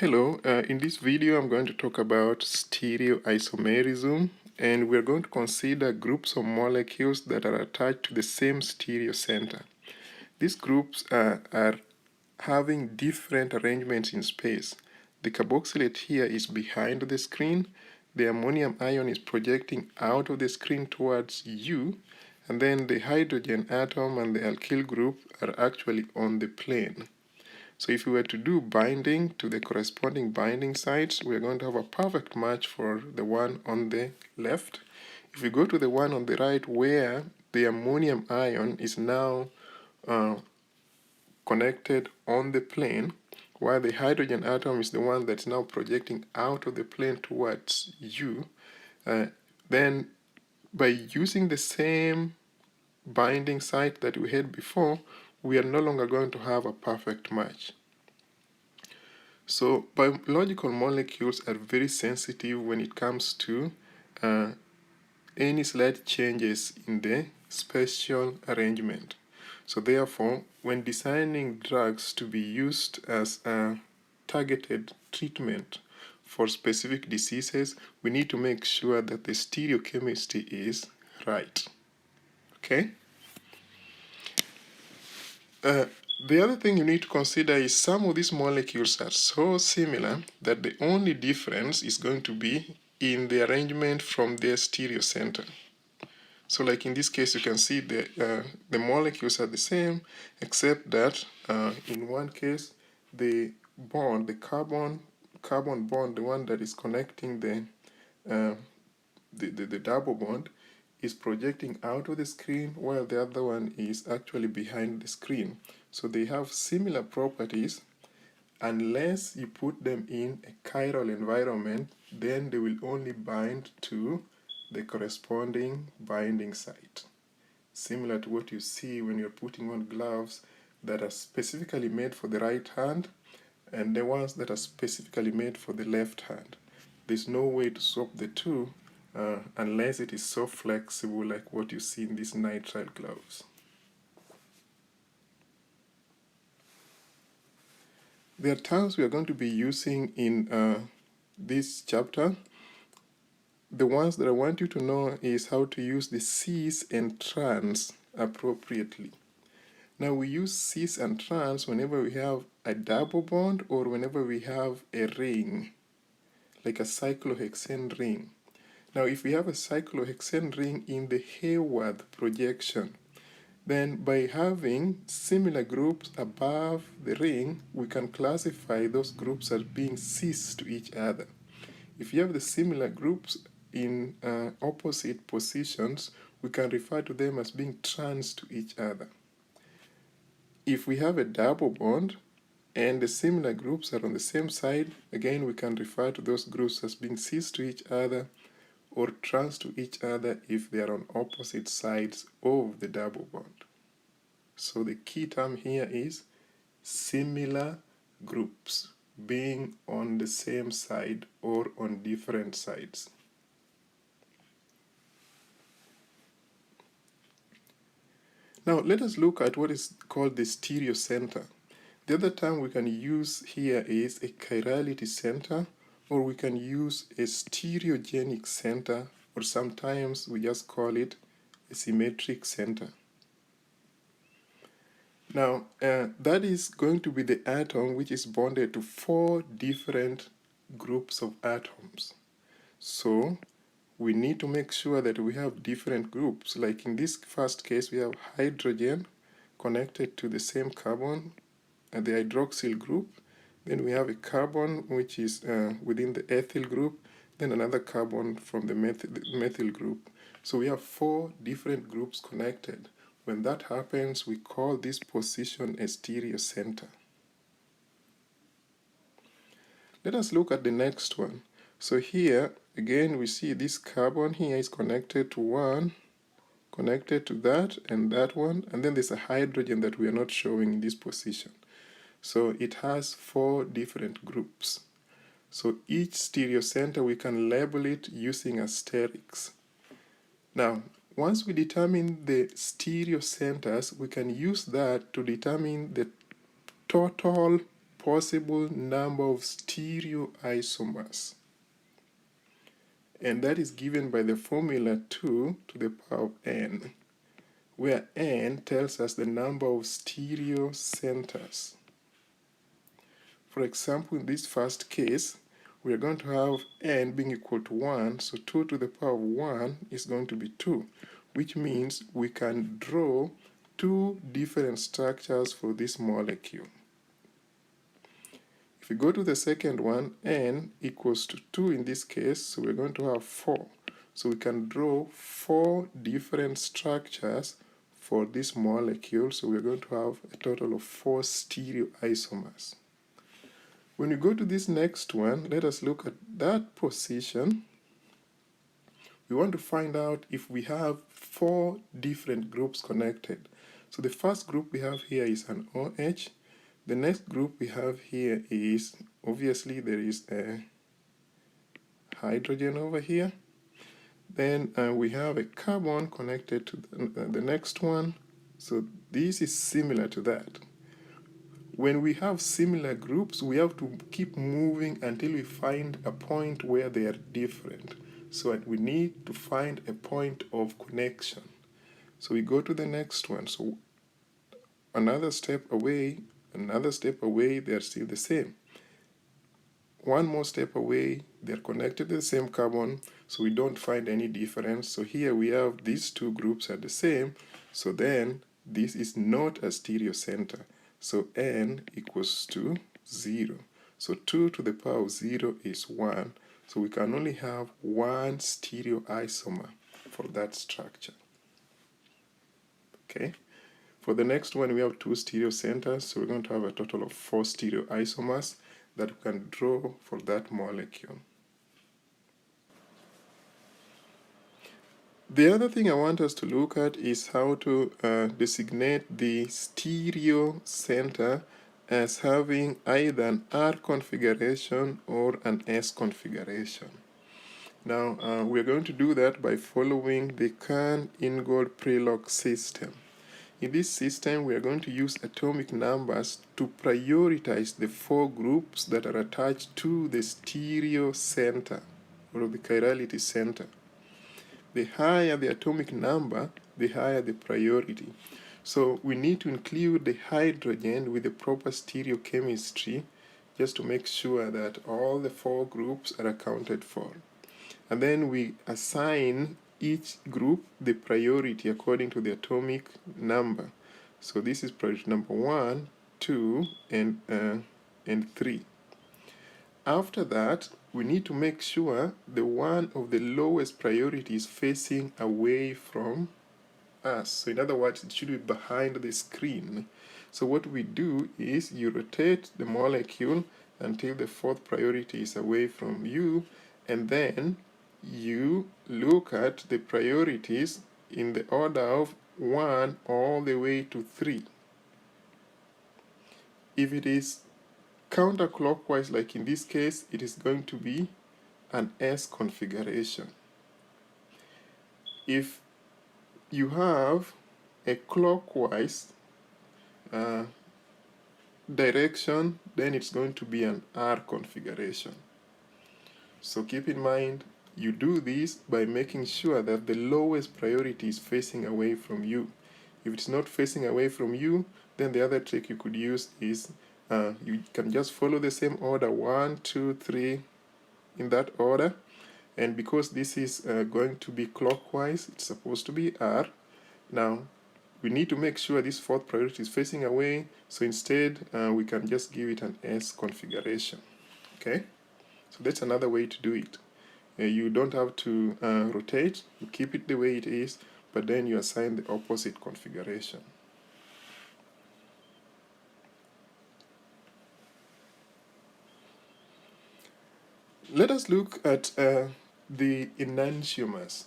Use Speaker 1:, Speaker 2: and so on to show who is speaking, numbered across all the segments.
Speaker 1: Hello, in this video I'm going to talk about stereoisomerism, and we're going to consider groups of molecules that are attached to the same stereo center. These groups are having different arrangements in space. The carboxylate here is behind the screen, the ammonium ion is projecting out of the screen towards you, and then the hydrogen atom and the alkyl group are actually on the plane. So if we were to do binding to the corresponding binding sites, we are going to have a perfect match for the one on the left. If we go to the one on the right, where the ammonium ion is now connected on the plane, while the hydrogen atom is the one that's now projecting out of the plane towards you, then by using the same binding site that we had before, we are no longer going to have a perfect match. So biological molecules are very sensitive when it comes to any slight changes in the spatial arrangement. So therefore, when designing drugs to be used as a targeted treatment for specific diseases, we need to make sure that the stereochemistry is right. Okay? The other thing you need to consider is some of these molecules are so similar that the only difference is going to be in the arrangement from their stereo center. So like in this case, you can see the molecules are the same, except that in one case, the bond, the carbon bond, the one that is connecting the double bond, is projecting out of the screen, while the other one is actually behind the screen. So they have similar properties. Unless you put them in a chiral environment, then they will only bind to the corresponding binding site. Similar to what you see when you're putting on gloves that are specifically made for the right hand and the ones that are specifically made for the left hand. There's no way to swap the two unless it is so flexible like what you see in these nitrile gloves. There are terms we are going to be using in this chapter. The ones that I want you to know is how to use the cis and trans appropriately. Now we use cis and trans whenever we have a double bond or whenever we have a ring, like a cyclohexane ring. Now if we have a cyclohexane ring in the Hayward projection, then by having similar groups above the ring, we can classify those groups as being cis to each other. If you have the similar groups in opposite positions, we can refer to them as being trans to each other. If we have a double bond and the similar groups are on the same side, again we can refer to those groups as being cis to each other or trans to each other if they are on opposite sides of the double bond. So the key term here is similar groups, being on the same side or on different sides. Now let us look at what is called the stereo center. The other term we can use here is a chirality center, or we can use a stereogenic center, or sometimes we just call it a symmetric center. Now, that is going to be the atom which is bonded to 4 different groups of atoms. So, we need to make sure that we have different groups. Like in this first case, we have hydrogen connected to the same carbon at the hydroxyl group. Then we have a carbon which is within the ethyl group, then another carbon from the methyl group. So we have 4 different groups connected. When that happens, we call this position a stereo center. Let us look at the next one. So here, again, we see this carbon here is connected to one, connected to that and that one, and then there's a hydrogen that we are not showing in this position. So it has 4 different groups. So each stereo center, we can label it using asterisks. Now, once we determine the stereo centers, we can use that to determine the total possible number of stereoisomers. And that is given by the formula 2 to the power of n, where n tells us the number of stereo centers. For example, in this first case, we are going to have n being equal to 1, so 2 to the power of 1 is going to be 2, which means we can draw two different structures for this molecule. If we go to the second one, n equals to 2 in this case, so we're going to have 4. So we can draw 4 different structures for this molecule, so we're going to have a total of 4 stereoisomers. When we go to this next one, let us look at that position. We want to find out if we have 4 different groups connected. So the first group we have here is an OH. The next group we have here is, obviously there is a hydrogen over here. Then we have a carbon connected to the next one. So this is similar to that. When we have similar groups, we have to keep moving until we find a point where they are different. So we need to find a point of connection. So we go to the next one. So another step away, they are still the same. One more step away, they're connected to the same carbon, so we don't find any difference. So here we have these two groups are the same, so then this is not a stereocenter. So n equals to 0. So 2 to the power of 0 is 1. So we can only have one stereoisomer for that structure. Okay. For the next one, we have 2 stereocenters, so we're going to have a total of 4 stereoisomers that we can draw for that molecule. The other thing I want us to look at is how to designate the stereo center as having either an R configuration or an S configuration. Now, we're going to do that by following the Kern-Ingold-Prelog system. In this system, we are going to use atomic numbers to prioritize the 4 groups that are attached to the stereo center, or the chirality center. The higher the atomic number, the higher the priority. So we need to include the hydrogen with the proper stereochemistry just to make sure that all the 4 groups are accounted for. And then we assign each group the priority according to the atomic number. So this is priority number 1, 2, and 3. After that, we need to make sure the one of the lowest priority is facing away from us. So in other words, it should be behind the screen. So what we do is you rotate the molecule until the 4th priority is away from you, and then you look at the priorities in the order of 1 all the way to 3. If it is counterclockwise, like in this case, it is going to be an S configuration. If you have a clockwise direction, then it's going to be an R configuration. So keep in mind, you do this by making sure that the lowest priority is facing away from you. If it's not facing away from you, then the other trick you could use is you can just follow the same order, 1, 2, 3, in that order. And because this is going to be clockwise, it's supposed to be R. Now, we need to make sure this 4th priority is facing away, so instead we can just give it an S configuration. Okay? So that's another way to do it. You don't have to rotate, you keep it the way it is, but then you assign the opposite configuration. Let us look at the enantiomers.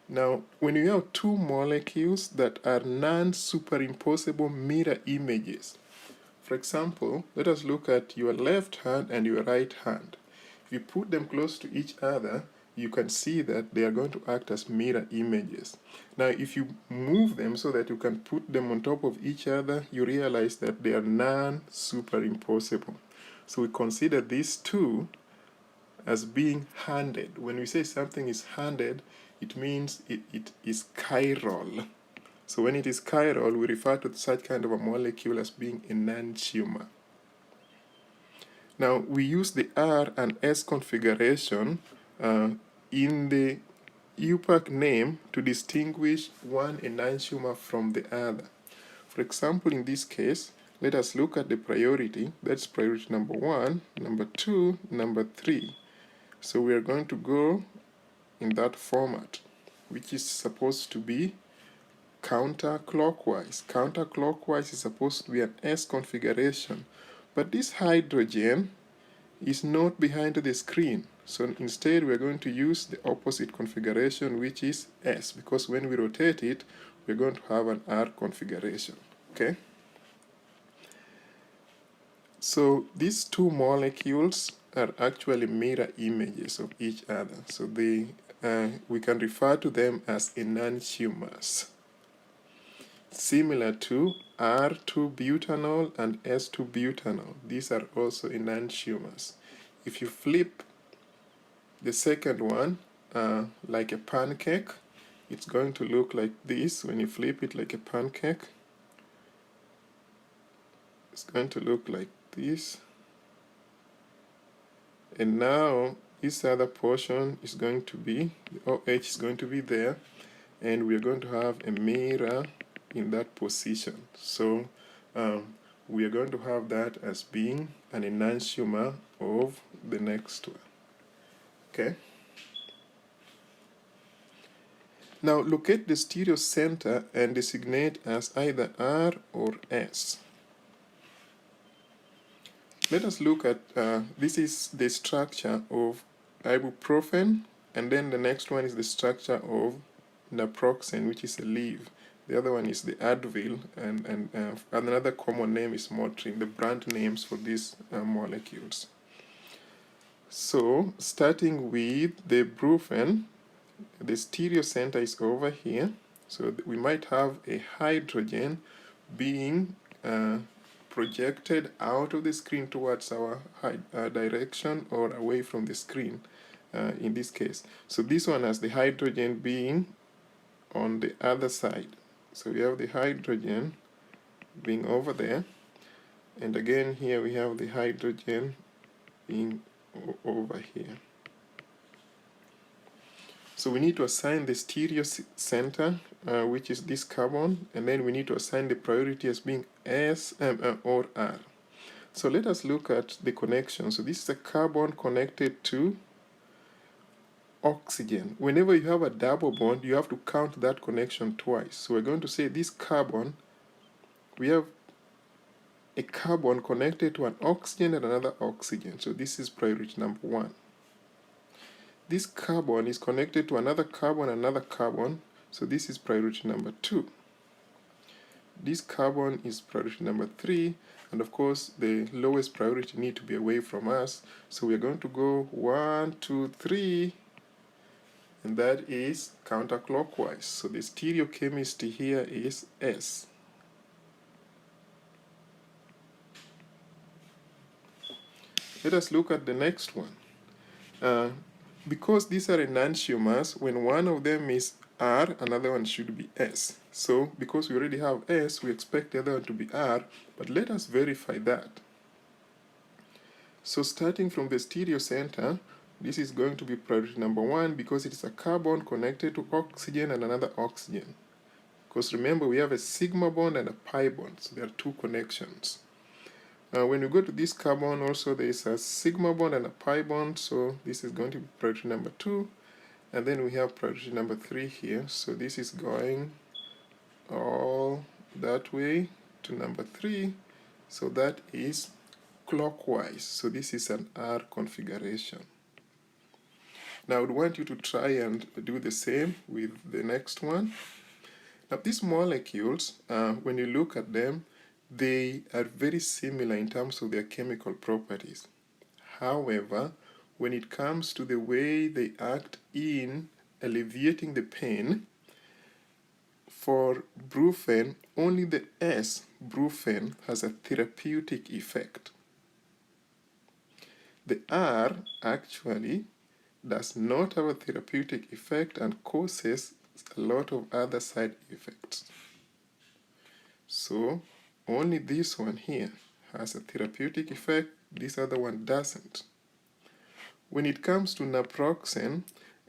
Speaker 1: Now, when you have 2 molecules that are non-superimposable mirror images, for example, let us look at your left hand and your right hand. If you put them close to each other, you can see that they are going to act as mirror images. Now, if you move them so that you can put them on top of each other, you realize that they are non-superimposable. So we consider these two as being handed. When we say something is handed, it means it is chiral. So when it is chiral, we refer to such kind of a molecule as being enantiomer. Now, we use the R and S configuration in the UPAC name to distinguish one enantiomer from the other. For example, in this case, let us look at the priority. That's priority number 1, number 2, number 3. So we are going to go in that format, which is supposed to be counterclockwise. Counterclockwise is supposed to be an S configuration, but this hydrogen is not behind the screen. So instead we are going to use the opposite configuration, which is S, because when we rotate it, we're going to have an R configuration. Okay? So these two molecules are actually mirror images of each other. So we can refer to them as enantiomers, similar to R2-butanol and S2-butanol. These are also enantiomers. If you flip the second one like a pancake, it's going to look like this. When you flip it like a pancake, it's going to look like this. And now this other portion is going to be, the OH is going to be there, and we're going to have a mirror in that position. So we are going to have that as being an enantiomer of the next one. Okay? Now locate the stereo center and designate as either R or S. Let us look at, this is the structure of ibuprofen, and then the next one is the structure of naproxen, which is a leaf. The other one is the Advil, and another common name is Motrin, the brand names for these molecules. So, starting with the brufen, the stereo center is over here. So we might have a hydrogen being projected out of the screen towards our direction or away from the screen in this case. So this one has the hydrogen being on the other side. So we have the hydrogen being over there, and again here we have the hydrogen being over here. So we need to assign the stereo center, which is this carbon, and then we need to assign the priority as being S or R. So let us look at the connection. So this is a carbon connected to oxygen. Whenever you have a double bond, you have to count that connection twice. So we're going to say this carbon, we have a carbon connected to an oxygen and another oxygen. So this is priority number 1. This carbon is connected to another carbon, so this is priority number 2. This carbon is priority number 3, and of course the lowest priority need to be away from us, so we are going to go 1, 2, 3, and that is counterclockwise. So the stereochemistry here is S. Let us look at the next one. Because these are enantiomers, when one of them is R, another one should be S. So because we already have S, we expect the other one to be R, but let us verify that. So starting from the stereo center, this is going to be priority number 1 because it is a carbon connected to oxygen and another oxygen. Because remember, we have a sigma bond and a pi bond, so there are 2 connections. When we go to this carbon also, there is a sigma bond and a pi bond, so this is going to be priority number 2, and then we have priority number 3 here, so this is going all that way to number 3, so that is clockwise, so this is an R configuration. Now I would want you to try and do the same with the next one. Now these molecules, when you look at them, they are very similar in terms of their chemical properties. However, when it comes to the way they act in alleviating the pain, for brufen, only the S, brufen, has a therapeutic effect. The R actually does not have a therapeutic effect and causes a lot of other side effects. So only this one here has a therapeutic effect, this other one doesn't. When it comes to naproxen,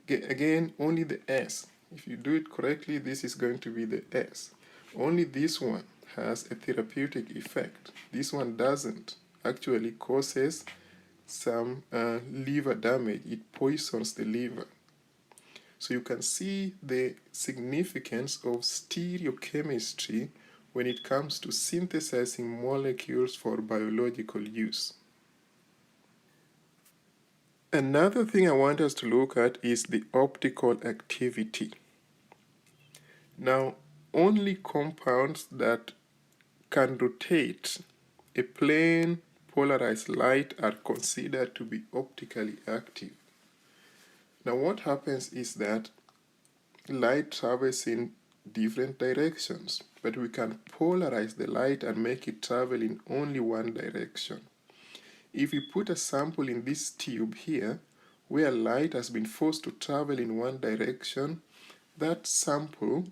Speaker 1: again, only the S. If you do it correctly, this is going to be the S. Only this one has a therapeutic effect. This one doesn't. Actually causes some liver damage. It poisons the liver. So you can see the significance of stereochemistry when it comes to synthesizing molecules for biological use. Another thing I want us to look at is the optical activity. Now, only compounds that can rotate a plane polarized light are considered to be optically active. Now, what happens is that light travels in different directions, but we can polarize the light and make it travel in only one direction. If we put a sample in this tube here, where light has been forced to travel in one direction, that sample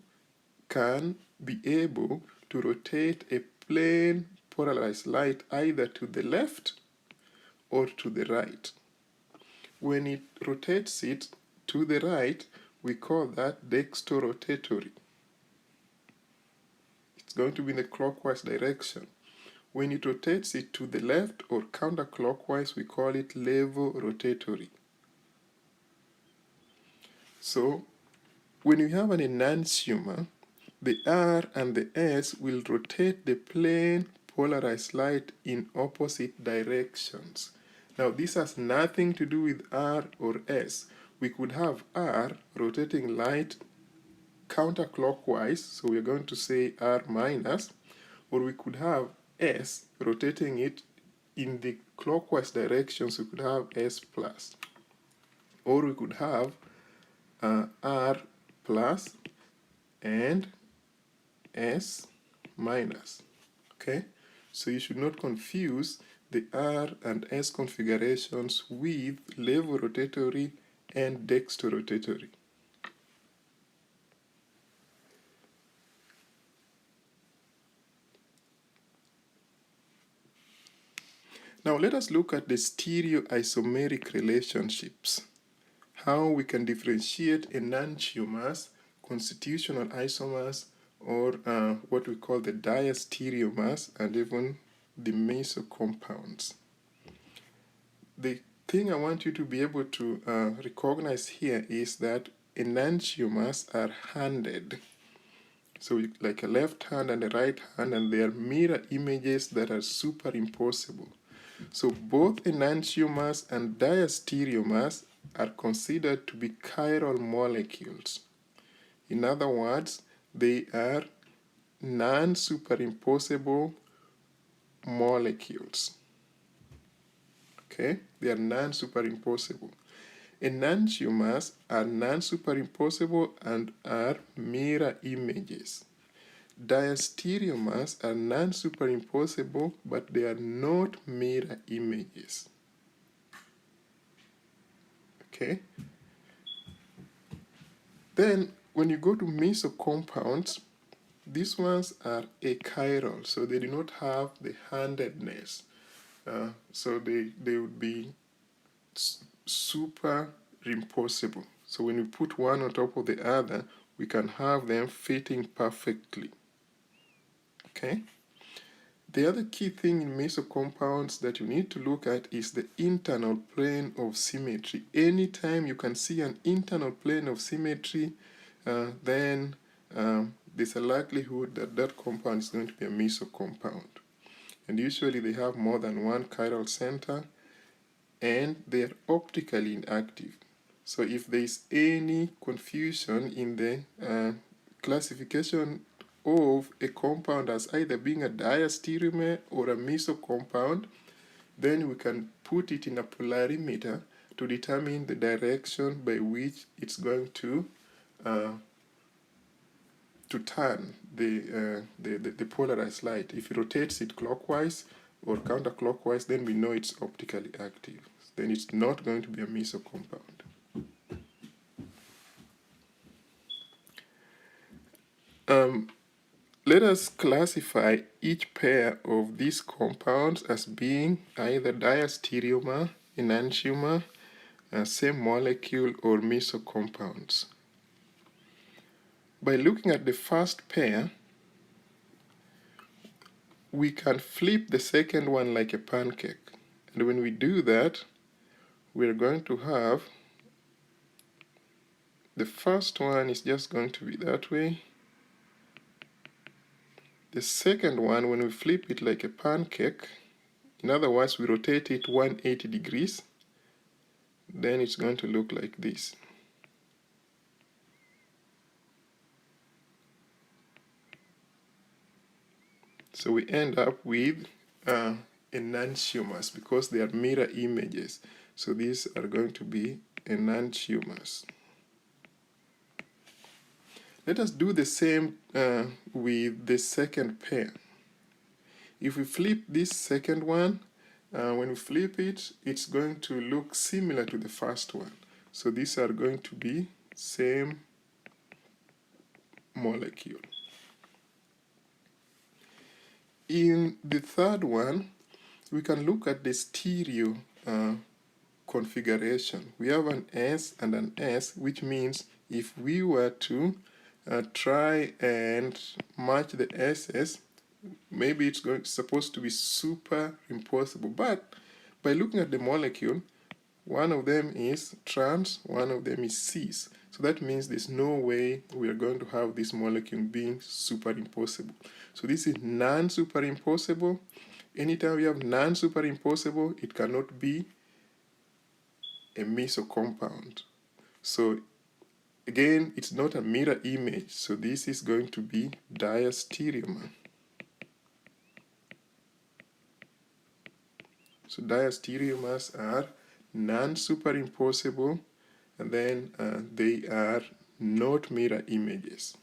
Speaker 1: can be able to rotate a plane polarized light either to the left or to the right. When it rotates it to the right, we call that dextrorotatory. It's going to be in the clockwise direction. When it rotates it to the left or counterclockwise, we call it levorotatory. So when you have an enantiomer, the R and the S will rotate the plane polarized light in opposite directions. Now this has nothing to do with R or S. We could have R rotating light counterclockwise, so we're going to say R minus, or we could have S rotating it in the clockwise direction, so we could have S plus. Or we could have R plus and S minus. Okay, so you should not confuse the R and S configurations with levorotatory and dextrorotatory. Now let us look at the stereoisomeric relationships. How we can differentiate enantiomers, constitutional isomers, or what we call the diastereomers, and even the mesocompounds. The thing I want you to be able to recognize here is that enantiomers are handed. So like a left hand and a right hand, and they are mirror images that are superimposable. So both enantiomers and diastereomers are considered to be chiral molecules. In other words, they are non-superimposable molecules. Okay, they are non-superimposable. Enantiomers are non-superimposable and are mirror images. Diastereomers are non-superimposable, but they are not mirror images. Okay. Then, when you go to mesocompounds, these ones are achiral, so they do not have the handedness. So they would be superimposable. So when we put one on top of the other, we can have them fitting perfectly. Okay. The other key thing in mesocompounds that you need to look at is the internal plane of symmetry. Anytime you can see an internal plane of symmetry, then there's a likelihood that that compound is going to be a mesocompound. And usually they have more than one chiral center, and they are optically inactive. So if there is any confusion in the classification of a compound as either being a diastereomer or a mesocompound, then we can put it in a polarimeter to determine the direction by which it's going to turn the polarized light. If it rotates it clockwise or counterclockwise, then we know it's optically active. then it's not going to be a meso compound. Let us classify each pair of these compounds as being either diastereomer, enantiomer, same molecule, or meso compounds. By looking at the first pair, we can flip the second one like a pancake. And when we do that, we're going to have the first one is just going to be that way. The second one, when we flip it like a pancake, in other words, we rotate it 180 degrees, then it's going to look like this. So we end up with enantiomers because they are mirror images. So these are going to be enantiomers. Let us do the same with the second pair. If we flip this second one, when we flip it, it's going to look similar to the first one. So these are going to be same molecule. In the third one, we can look at the stereo configuration. We have an S and an S, which means if we were to try and match the S's, maybe it's supposed to be superimposable. But by looking at the molecule, one of them is trans, one of them is cis. So that means there's no way we are going to have this molecule being superimposable. So this is non-superimposable. Anytime we have non-superimposable, it cannot be a meso compound. So again, it's not a mirror image. So this is going to be diastereomer. So diastereomers are non-superimposable, and then they are not mirror images.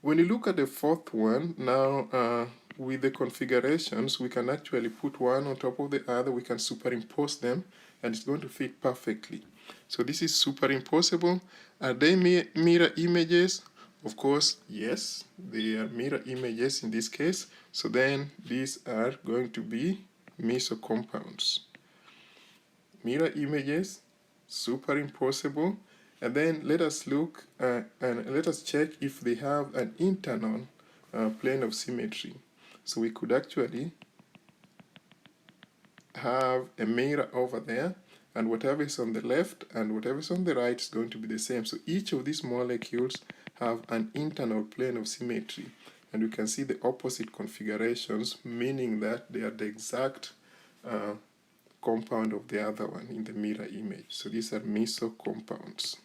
Speaker 1: When you look at the fourth one, now with the configurations, we can actually put one on top of the other, we can superimpose them, and it's going to fit perfectly. So this is superimposable. Are they mirror images? Of course, yes, they are mirror images in this case. So then these are going to be meso compounds. Mirror images, superimposable, and then let us look and let us check if they have an internal plane of symmetry. So we could actually have a mirror over there, and whatever is on the left and whatever is on the right is going to be the same. So each of these molecules have an internal plane of symmetry, and we can see the opposite configurations, meaning that they are the exact compound of the other one in the mirror image. So these are meso compounds.